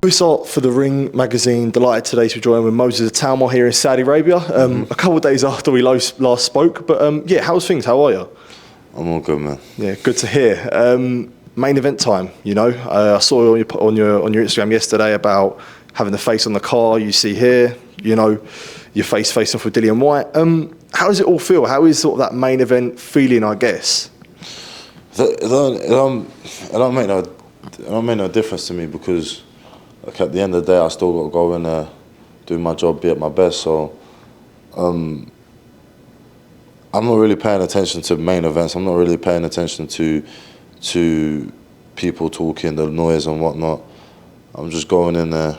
Chris Hart for The Ring magazine. Delighted today to be joined with Moses Itauma here in Saudi Arabia. A couple of days after we last spoke. But yeah, how's things? How are you? I'm all good, man. Yeah, good to hear. Main event time, you know. I saw on your Instagram yesterday about having the face on the car you see here, you know, your face off with Dillian Whyte. How does it all feel? How is sort of that main event feeling, I guess? It don't make no difference to me because, like, at the end of the day, I still got to go in there, do my job, be at my best. So, I'm not really paying attention to main events. I'm not really paying attention to people talking, the noise and whatnot. I'm just going in there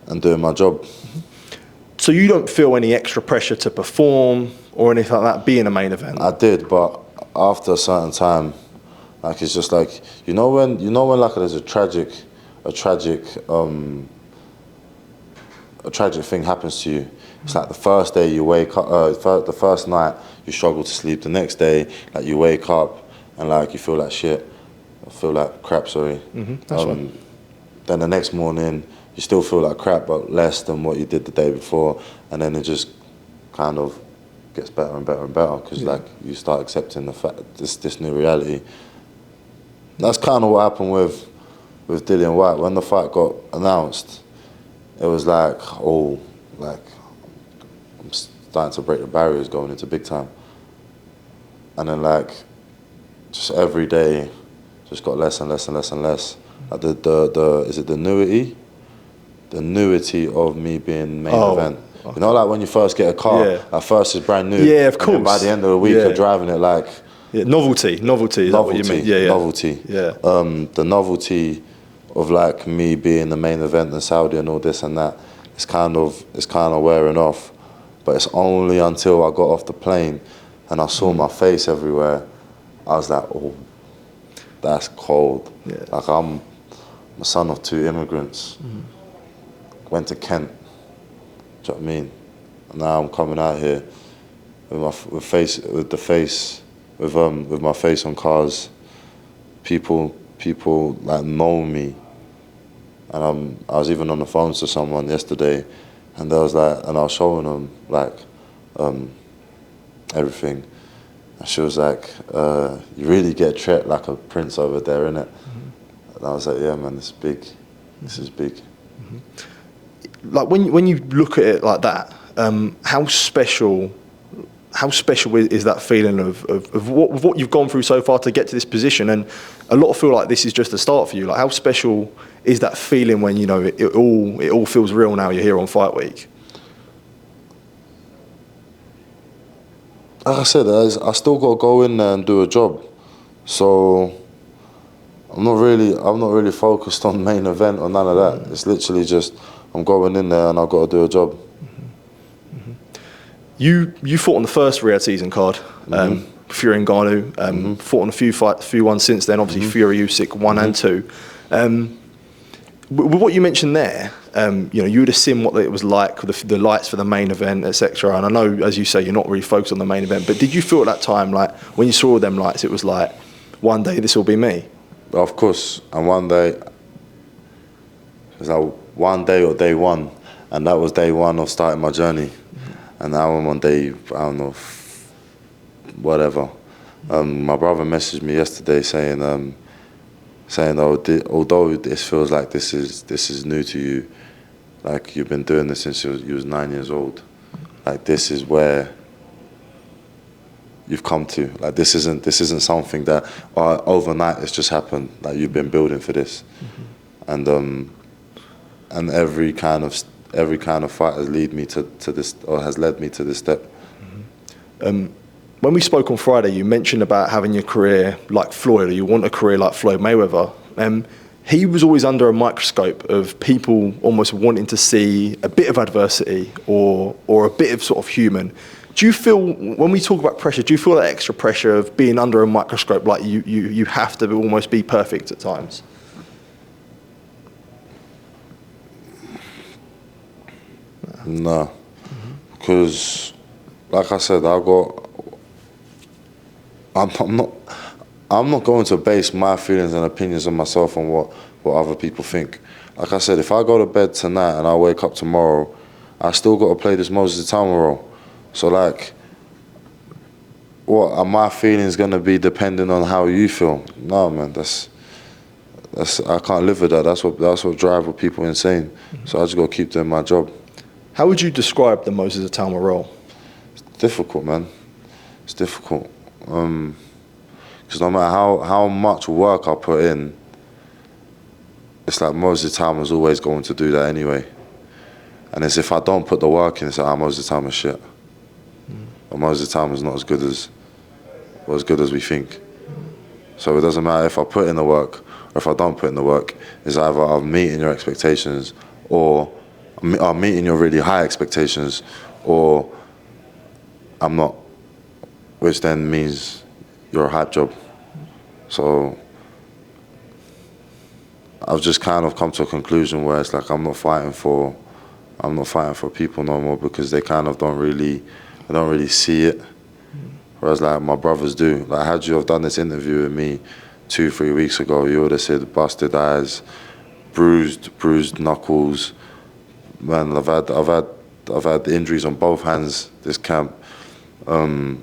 and doing my job. So you don't feel any extra pressure to perform or anything like that being a main event? I did, but after a certain time, like, it's just like, you know when like there's a tragic thing happens to you. It's like the first day you wake up, the first night you struggle to sleep. The next day, like, you wake up and like you feel like shit. I feel like crap. Sorry. That's right. Then the next morning you still feel like crap, but less than what you did the day before, and then it just kind of gets better and better and better because like you start accepting the fact this new reality. That's kind of what happened with Dillian Whyte. When the fight got announced, it was like, oh, like, I'm starting to break the barriers going into big time. And then, like, just every day just got less and less and less and less. Like is it the newity? The newity of me being main event. You know, like when you first get a car, at first it's brand new. Yeah, of course. And by the end of the week, you're driving it like... Yeah, novelty, is that what you mean? Novelty. Yeah. The novelty of, like, me being the main event in Saudi and all this and that, it's kind of wearing off. But it's only until I got off the plane and I saw my face everywhere, I was like, oh, that's cold. Yeah. Like, I'm a son of two immigrants. Went to Kent. Do you know what I mean? And now I'm coming out here with my face on cars. People like know me. And I was even on the phone to someone yesterday, and I was showing them like everything. And she was like, "You really get treated like a prince over there, innit?" And I was like, "Yeah, man, it's big. This is big." Like when you look at it like that, how special is that feeling of what you've gone through so far to get to this position? And a lot feel like this is just the start for you. Like, how special is that feeling when, you know, it all feels real now? You're here on Fight Week. Like I said, I still got to go in there and do a job. So I'm not really focused on main event or none of that. It's literally just I'm going in there and I've got to do a job. You fought on the first Riyadh season card, Fury and Ngannou. Fought on a few ones since then. Obviously, Fury Usyk 1 and 2. With what you mentioned there, you know, you would have seen what it was like with the lights for the main event, etc. And I know, as you say, you're not really focused on the main event. But did you feel at that time, like when you saw them lights, it was like, one day this will be me? Of course, and one day, it was like one day or day one, and that was day one of starting my journey. And now I'm on day, I don't know, whatever. My brother messaged me yesterday saying, although this feels like this is new to you, like you've been doing this since you was 9 years old. Like, this is where you've come to. Like, this isn't something that overnight it's just happened. Like, you've been building for this, and every kind of fight has led me to this, or has led me to this step. When we spoke on Friday, you mentioned about having your career like Floyd, or you want a career like Floyd Mayweather. He was always under a microscope of people almost wanting to see a bit of adversity or a bit of sort of human. Do you feel, when we talk about pressure, do you feel that extra pressure of being under a microscope, like you have to almost be perfect at times? No, because, like I said, I'm I'm not going to base my feelings and opinions on myself on what other people think. Like I said, if I go to bed tonight and I wake up tomorrow, I still got to play this Moses Itauma role. So like, what are my feelings going to be depending on how you feel? No, man, that's I can't live with that. That's what drives people insane. So I just got to keep doing my job. How would you describe the Moses Itauma role? It's difficult, man. It's difficult. Because no matter how much work I put in, it's like Moses Itauma's always going to do that anyway. And it's if I don't put the work in, it's like, Moses Itauma's shit. But Moses Itauma's not as good as we think. So it doesn't matter if I put in the work or if I don't put in the work. It's either I'm meeting your expectations or I'm meeting your really high expectations, or I'm not, which then means you're a hype job. So I've just kind of come to a conclusion where it's like I'm not fighting for people no more, because they kind of don't really see it. Whereas like my brothers do. Like, had you have done this interview with me 2-3 weeks ago, you would have said busted eyes, bruised knuckles. Man, I've had injuries on both hands this camp. My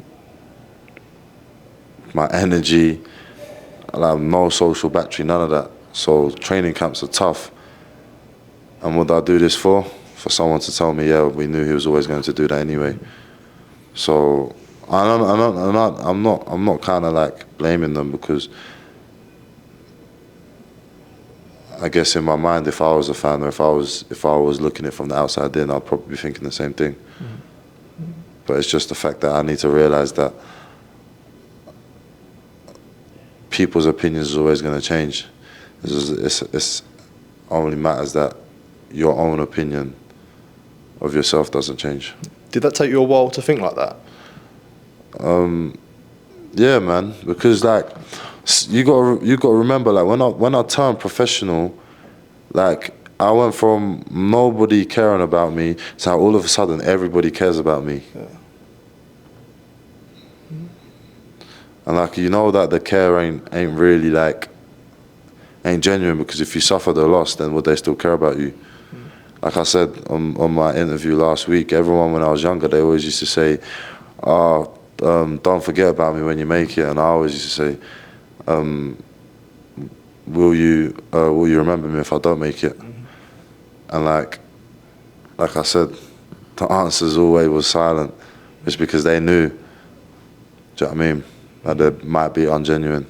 energy, I have no social battery, none of that. So training camps are tough. And what did I do this for? For someone to tell me, yeah, we knew he was always going to do that anyway. So I'm not kind of like blaming them, because I guess in my mind, if I was a fan, or if I was looking at it from the outside in, I'd probably be thinking the same thing. But it's just the fact that I need to realize that people's opinions is always going to change. It's only matters that your own opinion of yourself doesn't change. Did that take you a while to think like that? Yeah, man. Because like, you got to remember, like when I turned professional, like I went from nobody caring about me to how all of a sudden everybody cares about me. Yeah. And like, you know that the care ain't really like, ain't genuine, because if you suffer the loss, then would they still care about you? Like I said on my interview last week, everyone when I was younger, they always used to say, don't forget about me when you make it. And I always used to say, will you remember me if I don't make it? And like I said, the answers always was silent. It's because they knew, do you know what I mean? That they might be ungenuine.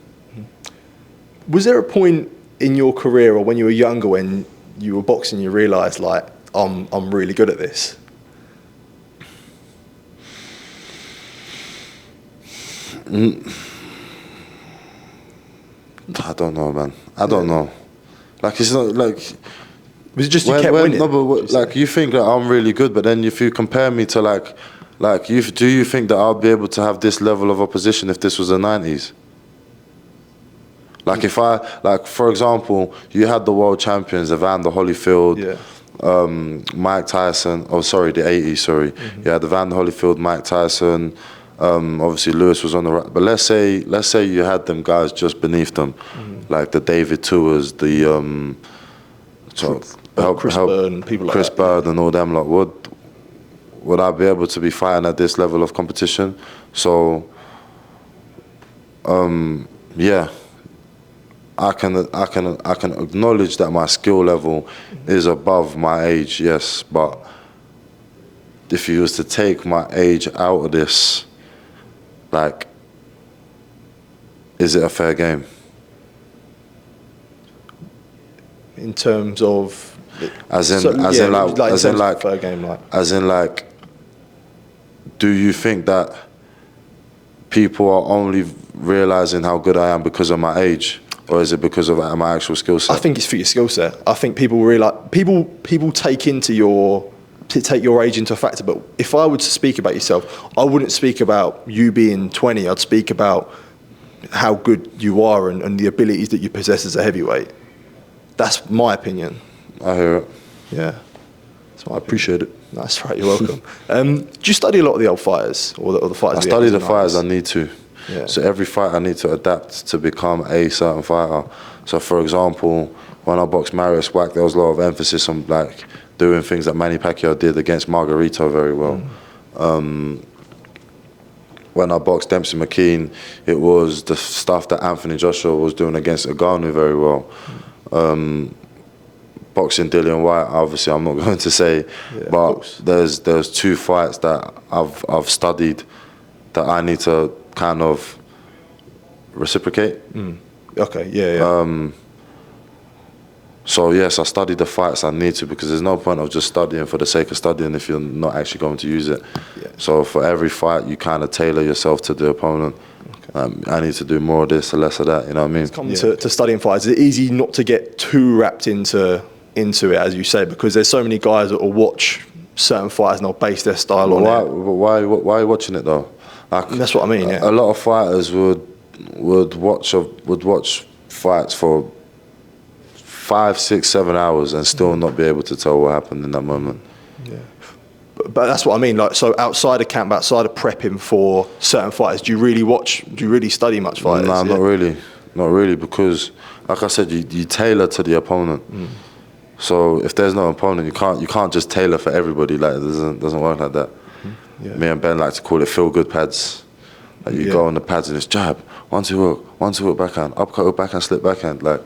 Was there a point in your career, or when you were younger, when you were boxing, you realised, like, I'm really good at this? I don't know, man. I don't know. Like, it's not like... Was it just you kept winning? No, but like, you think that I'm really good, but then if you compare me to do you think that I'll be able to have this level of opposition if this was the 90s? Like, for example, you had the world champions, Evander Holyfield, Mike Tyson. Oh, sorry, the 80s. Sorry, you had Evander Holyfield, Mike Tyson. Obviously, Lewis was on the right. But let's say you had them guys just beneath them, like the David Tours, the Chris Bird and people like Chris that. Bird and all them. Like, would I be able to be fighting at this level of competition? So, yeah. I can acknowledge that my skill level is above my age, yes, but if you was to take my age out of this, like, is it a fair game? In terms of, fair game, like, as in like, do you think that people are only realizing how good I am because of my age? Or is it because of my actual skill set? I think it's for your skill set. I think people realise, people take your age into a factor. But if I were to speak about yourself, I wouldn't speak about you being 20. I'd speak about how good you are and the abilities that you possess as a heavyweight. That's my opinion. I hear it. Yeah. That's my opinion. Appreciate it. That's right, you're welcome. Do you study a lot of the old fighters or the fighters? I study the fighters I need to. Yeah. So every fight I need to adapt to become a certain fighter. So for example, when I boxed Marius Wack, there was a lot of emphasis on like doing things that Manny Pacquiao did against Margarito very well. When I boxed Dempsey McKean, it was the stuff that Anthony Joshua was doing against Ngannou very well. Boxing Dillian Whyte, obviously I'm not going to say, but there's 2 fights that I've studied that I need to kind of reciprocate. Okay, yeah. So yes, I studied the fights I need to, because there's no point of just studying for the sake of studying if you're not actually going to use it. Yeah. So for every fight, you kind of tailor yourself to the opponent. I need to do more of this or less of that, you know what I mean? Come to studying fights, is it easy not to get too wrapped into it, as you say, because there's so many guys that will watch certain fighters and they'll base their style on it. Why are you watching it though? Like, that's what I mean, yeah. A lot of fighters would watch fights for 5, 6, 7 hours and still not be able to tell what happened in that moment. Yeah. But that's what I mean. Like, so outside of camp, outside of prepping for certain fighters, do you really study much fighters? No, not really, because like I said, you tailor to the opponent. So if there's no opponent, you can't just tailor for everybody. Like, it doesn't work like that. Yeah. Me and Ben like to call it feel good pads. Like you go on the pads and it's jab, 1-2 hook, backhand, uppercut hook, backhand, slip backhand. Like,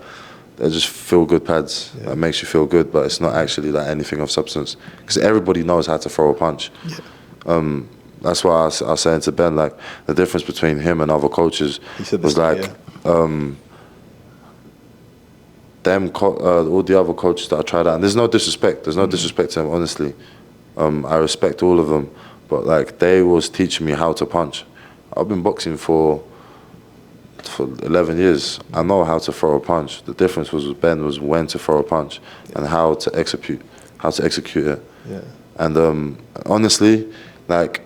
they're just feel good pads. That makes you feel good, but it's not actually like anything of substance, because everybody knows how to throw a punch. That's why I was saying to Ben, like, the difference between him and other coaches was like, all the other coaches that I tried out, and there's no disrespect to them, honestly. I respect all of them, but like, they was teaching me how to punch. I've been boxing for 11 years. I know how to throw a punch. The difference was with Ben was when to throw a punch and how to execute it. Yeah. And honestly, like,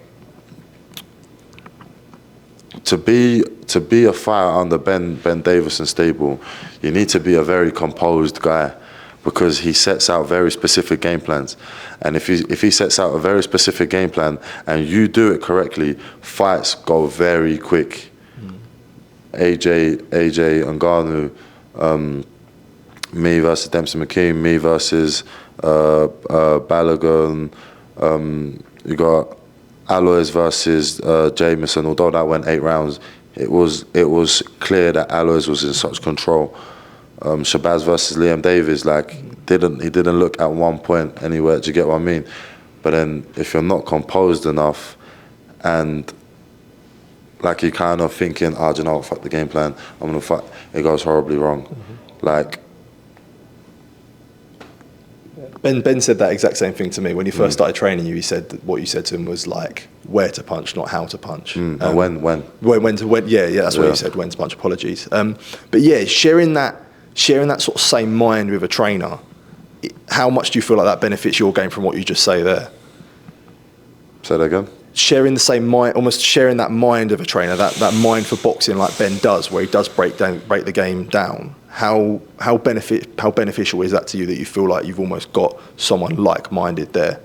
to be a fighter under Ben Davison stable, you need to be a very composed guy, because he sets out very specific game plans. And if he sets out a very specific game plan and you do it correctly, fights go very quick. AJ Ngannou, me versus Dempsey McKean, me versus Balogun. You got Alois versus Jameson. Although that went 8 rounds, it was clear that Alois was in such control. Shabazz versus Liam Davies, like, he didn't look at one point anywhere. Do you get what I mean? But then if you're not composed enough and like, you're kind of thinking, do you know what, fuck the game plan, I'm gonna fight, it goes horribly wrong. Like, Ben said that exact same thing to me when he first started training you. He said that what you said to him was like, where to punch, not how to punch. When that's what you said, when to punch. Apologies. But yeah, sharing that sort of same mind with a trainer, how much do you feel like that benefits your game from what you just say there? Say that again. Sharing the same mind, almost sharing that mind of a trainer, that mind for boxing like Ben does, where he does break the game down. How beneficial is that to you, that you feel like you've almost got someone like-minded there?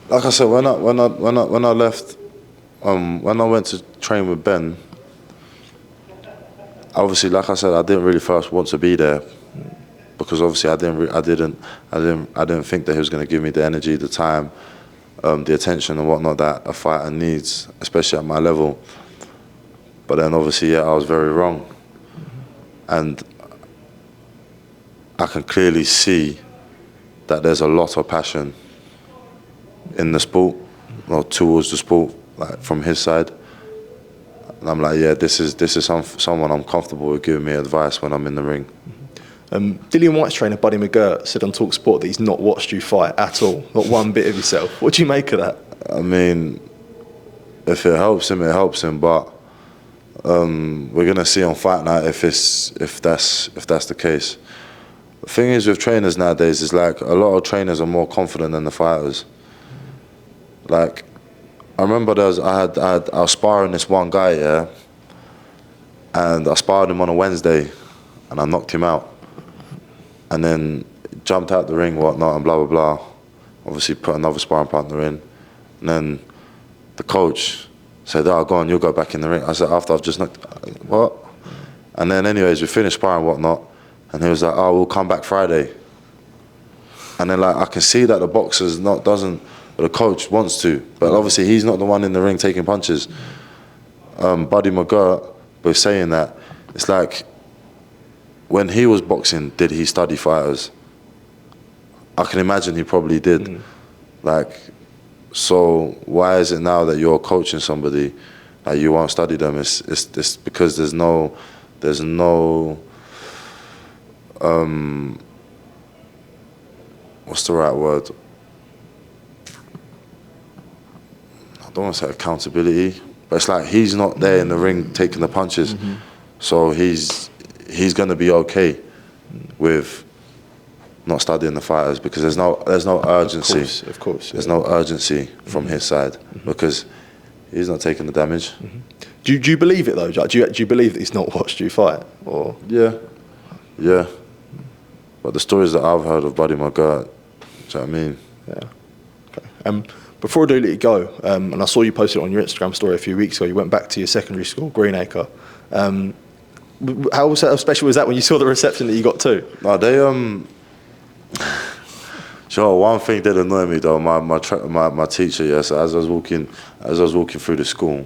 Like I said, when I left, when I went to train with Ben, obviously, like I said, I didn't really first want to be there, because obviously I didn't think that he was going to give me the energy, the time, the attention and whatnot that a fighter needs, especially at my level. But then obviously, I was very wrong, and I can clearly see that there's a lot of passion in the sport, or towards the sport, like, from his side. And I'm like, this is someone I'm comfortable with giving me advice when I'm in the ring. Dillian Whyte's trainer, Buddy McGirt, said on TalkSport that he's not watched you fight at all, not one bit of yourself. What do you make of that? I mean, if it helps him, it helps him. But we're gonna see on fight night if that's the case. The thing is with trainers nowadays is, like, a lot of trainers are more confident than the fighters. Like, I remember I was sparring this one guy, and I sparred him on a Wednesday, and I knocked him out. And then jumped out the ring, whatnot, and blah, blah, blah. Obviously put another sparring partner in. And then the coach said, "Oh, go on, you'll go back in the ring." I said, "After I've just knocked, what?" And then anyways, we finished sparring and whatnot, and he was like, "Oh, we'll come back Friday." And then like I can see that the boxer's doesn't, but the coach wants to, but obviously he's not the one in the ring taking punches. Buddy McGirt was saying that it's like, when he was boxing, did he study fighters? I can imagine he probably did. Like, so why is it now that you're coaching somebody that you won't study them? It's because there's no what's the right word? I don't want to say accountability, but it's like he's not there in the ring taking the punches, so he's gonna be okay with not studying the fighters, because there's no urgency. Of course. There's no urgency from his side, because he's not taking the damage. Do you believe it though? Do you believe that he's not watched you fight? Or Yeah. But the stories that I've heard of Buddy McGirt, do you know what I mean? Yeah. Okay. Before I do let you go, and I saw you posted on your Instagram story a few weeks ago, you went back to your secondary school, Greenacre. How special was that when you saw the reception that you got too? No, they sure, one thing did annoy me though. My teacher, yes, as I was walking through the school,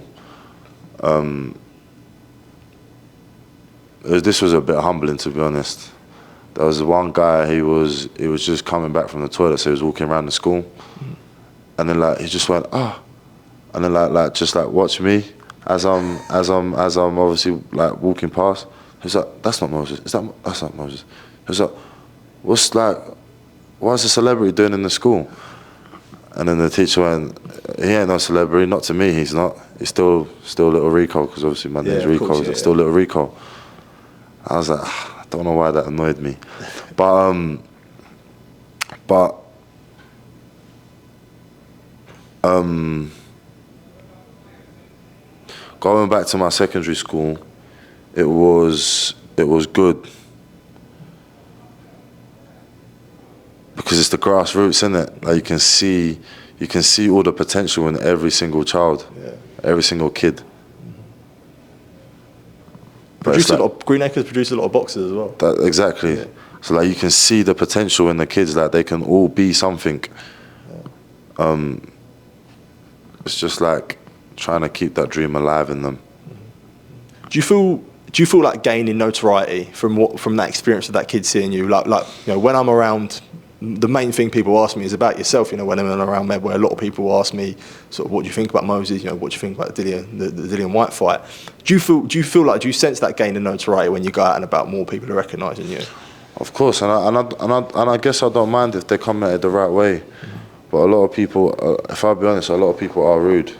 this was a bit humbling, to be honest. There was one guy, he was just coming back from the toilet, so he was walking around the school, and then like he just went, "Ah," and then like just like watch me as I'm obviously like walking past. He was like, "That's not Moses. That's not Moses." He was like, what's a celebrity doing in the school? And then the teacher went, "He ain't no celebrity, not to me, he's not. He's still little Rico," because obviously my name's Rico, course, yeah, still little Rico. I was like, I don't know why that annoyed me. But going back to my secondary school, it was good. Because it's the grassroots, isn't it? Like you can see all the potential in every single child, every single kid. Greenacre's produced a lot of boxers as well. Exactly. Yeah. So like you can see the potential in the kids, that they can all be something. It's just like trying to keep that dream alive in them. Do you feel like gaining notoriety from that experience of that kid seeing you? Like you know, when I'm around, the main thing people ask me is about yourself. You know, when I'm around Med, where a lot of people ask me sort of, what do you think about Moses? You know, what do you think about Dillian, the Dillian Whyte fight? Do you sense that gain of notoriety when you go out and about, more people are recognising you? Of course, and I guess I don't mind if they come at it the right way. But a lot of people, if I'll be honest, a lot of people are rude.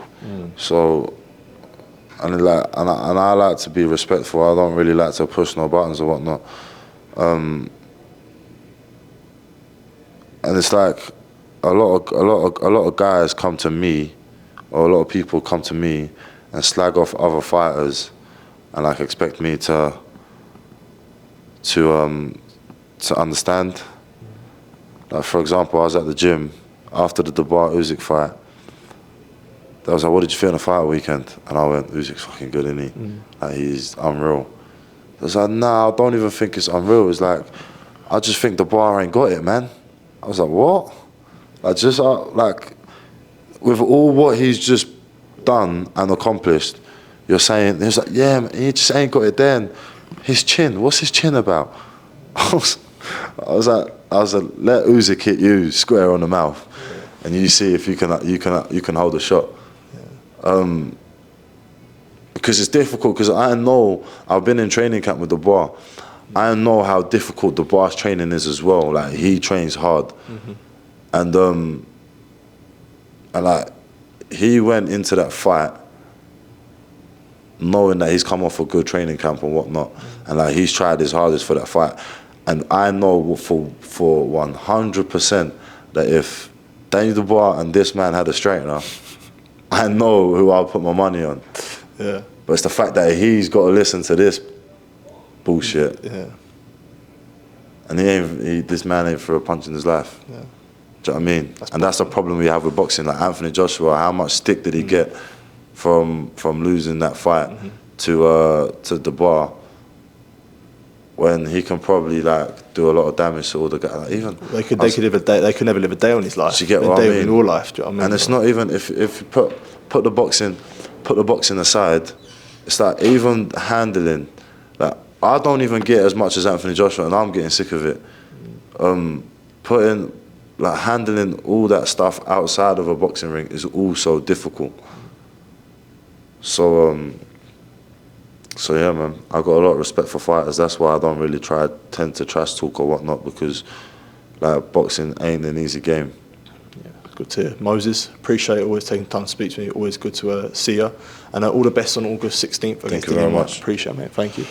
So, and I like to be respectful. I don't really like to push no buttons or whatnot. And it's like a lot of guys come to me, or a lot of people come to me and slag off other fighters, and like expect me to understand. Like for example, I was at the gym after the Dubai Usyk fight. They was like, "What did you feel in the fight weekend?" And I went, "Usyk's fucking good, isn't he? Like he's unreal." I was like, "Nah, I don't even think it's unreal. It's like, I just think the bar ain't got it, man." I was like, "What?" Like with all what he's just done and accomplished, you're saying, he was like, "Yeah, man, he just ain't got it then. His chin, what's his chin about?" I was like, let Usyk hit you square on the mouth, and you see if you can hold a shot. Because it's difficult, because I know, I've been in training camp with the bar. I know how difficult the bar's training is as well. Like he trains hard, and like he went into that fight knowing that he's come off a good training camp and whatnot, and like he's tried his hardest for that fight. And I know for 100% that if Daniel Dubois and this man had a straightener, I know who I'll put my money on. Yeah. But it's the fact that he's got to listen to this bullshit. Yeah. And this man ain't threw a punch in his life. Yeah. Do you know what I mean? That's the problem we have with boxing. Like Anthony Joshua, how much stick did he get from losing that fight to the bar, when he can probably like do a lot of damage to all the guys. Like, even they could never live a day on his life. You get what I mean? In your life, do you know what I mean? And it's not even if you put the boxing aside. It's like even handling. Like I don't even get as much as Anthony Joshua, and I'm getting sick of it. Handling all that stuff outside of a boxing ring is also difficult. So yeah, man, I got a lot of respect for fighters. That's why I don't really tend to trash talk or whatnot, because like boxing ain't an easy game. Yeah, good to hear. Moses, appreciate it, always taking time to speak to me. Always good to see you. And all the best on August 16th against Dillian Whyte. Appreciate it, mate. Thank you.